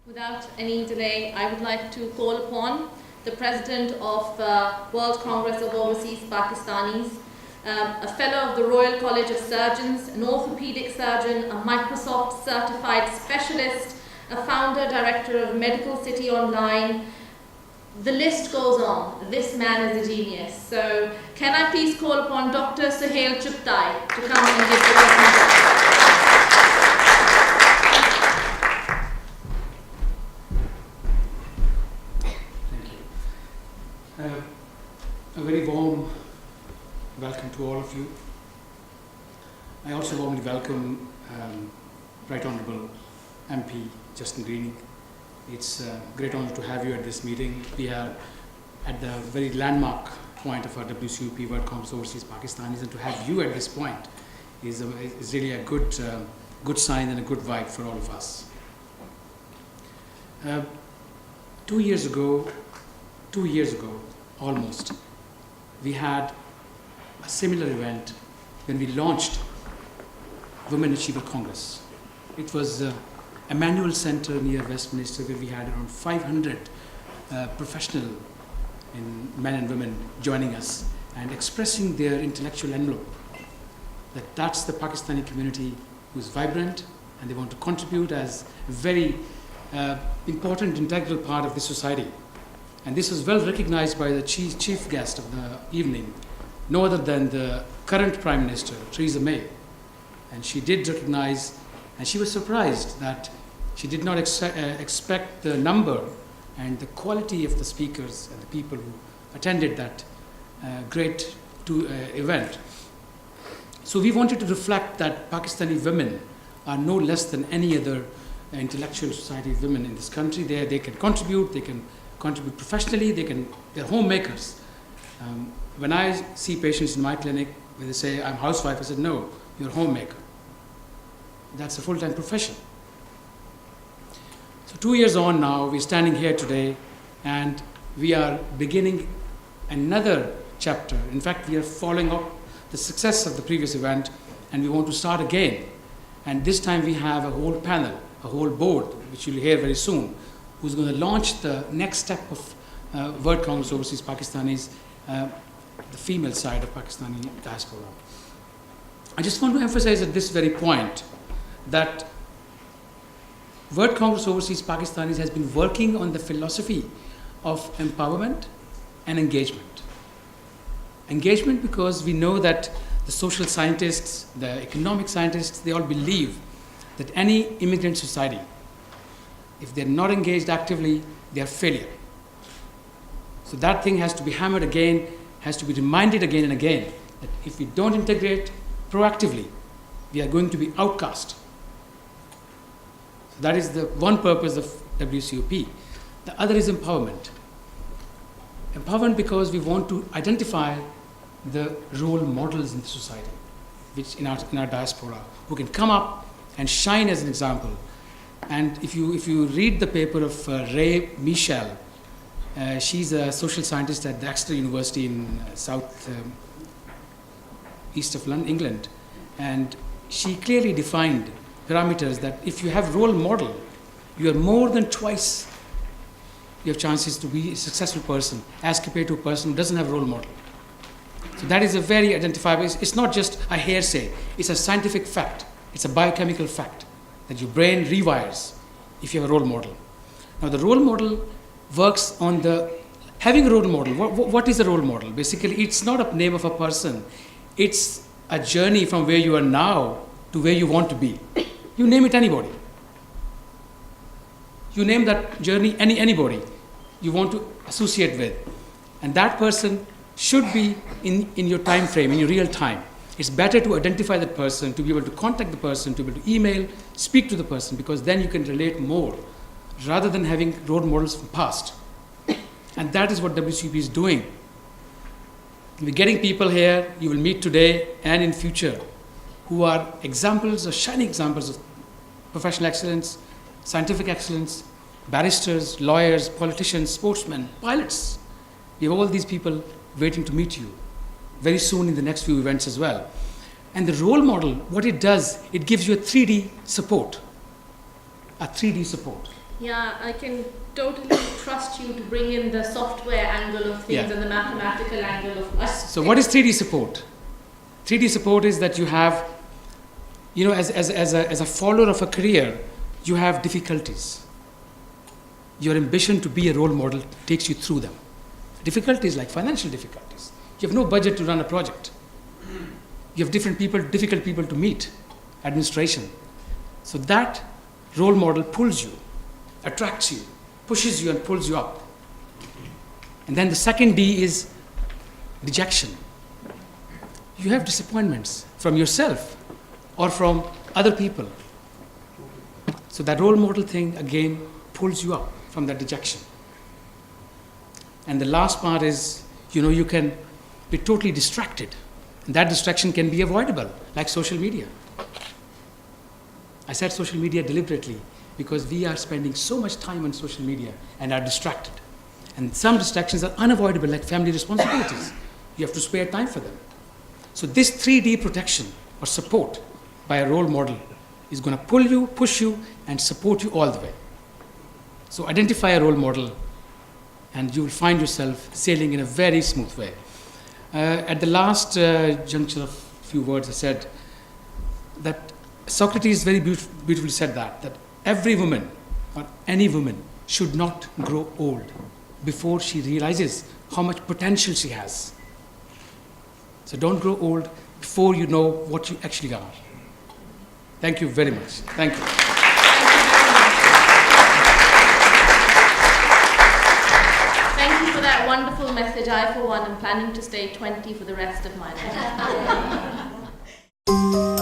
Without any delay, I would like to call upon the President of World Congress of Overseas Pakistanis, a Fellow of the Royal College of Surgeons, an orthopedic surgeon, a Microsoft certified specialist, a founder, director of Medical City Online. The list goes on. This man is a genius. So can I please call upon Dr. Suhail Chughtai to come and give the presentation. A very warm welcome to all of you. I also warmly welcome Right Honourable MP Justin Greening. It's a great honour to have you at this meeting. We are at the very landmark point of our WCUP World Congress Overseas Pakistanis, and to have you at this point is really a good sign and a good vibe for all of us. 2 years ago almost, we had a similar event when we launched Women Achiever Congress. It was Emmanuel Center near Westminster, where we had around 500 professional men and women joining us and expressing their intellectual envelope. That's the Pakistani community who's vibrant and they want to contribute as a very important integral part of this society. And this was well recognized by the chief guest of the evening, no other than the current Prime Minister, Theresa May. And she did recognize, and she was surprised that she did not expect the number and the quality of the speakers and the people who attended that great event. So we wanted to reflect that Pakistani women are no less than any other intellectual society of women in this country. They can contribute, professionally, they're homemakers. When I see patients in my clinic, when they say, I'm a housewife, I said, no, you're a homemaker. That's a full-time profession. So 2 years on now, we're standing here today, and we are beginning another chapter. In fact, we are following up the success of the previous event, and we want to start again. And this time we have a whole panel, a whole board, which you'll hear very soon, who's going to launch the next step of World Congress Overseas Pakistanis, the female side of Pakistani diaspora. I just want to emphasize at this very point that World Congress Overseas Pakistanis has been working on the philosophy of empowerment and engagement. Engagement because we know that the social scientists, the economic scientists, they all believe that any immigrant society, if they're not engaged actively, they are failure. So that thing has to be hammered again, has to be reminded again and again, that if we don't integrate proactively, we are going to be outcast. So that is the one purpose of WCOP. The other is empowerment. Empowerment because we want to identify the role models in the society, which in our diaspora, who can come up and shine as an example. And if you read the paper of Ray Michel, she's a social scientist at the Exeter University in east of London, England, and she clearly defined parameters that if you have role model, you are more than twice you have chances to be a successful person as compared to a person who doesn't have a role model. So that is a very identifiable. It's not just a hearsay. It's a scientific fact. It's a biochemical fact that your brain rewires if you have a role model. Now the role model works on having a role model. What is a role model? Basically, it's not a name of a person. It's a journey from where you are now to where you want to be. You name it anybody. You name that journey anybody you want to associate with. And that person should be in your time frame, in your real time. It's better to identify that person, to be able to contact the person, to be able to email, speak to the person, because then you can relate more rather than having role models from past. And that is what WCP is doing. We're getting people here you will meet today and in future who are examples or shining examples of professional excellence, scientific excellence, barristers, lawyers, politicians, sportsmen, pilots. We have all these people waiting to meet you very soon in the next few events as well. And the role model, what it does, it gives you a 3D support. A 3D support. Yeah, I can totally trust you to bring in the software angle of things and the mathematical angle of us. So what is 3D support? 3D support is that you have, as a follower of a career, you have difficulties. Your ambition to be a role model takes you through them. Difficulties like financial difficulties. You have no budget to run a project. You have difficult people to meet, administration. So that role model pulls you, attracts you, pushes you and pulls you up. And then the second D is dejection. You have disappointments from yourself or from other people. So that role model thing again pulls you up from that dejection. And the last part is, you can be totally distracted. And that distraction can be avoidable, like social media. I said social media deliberately because we are spending so much time on social media and are distracted. And some distractions are unavoidable, like family responsibilities. You have to spare time for them. So this 3D protection or support by a role model is going to pull you, push you, and support you all the way. So identify a role model, and you will find yourself sailing in a very smooth way. At the last juncture of a few words, I said that Socrates very beautifully said that every woman or any woman should not grow old before she realizes how much potential she has. So don't grow old before you know what you actually are. Thank you very much. Thank you. Thank you for that wonderful message. I, for one, am planning to stay 20 for the rest of my life.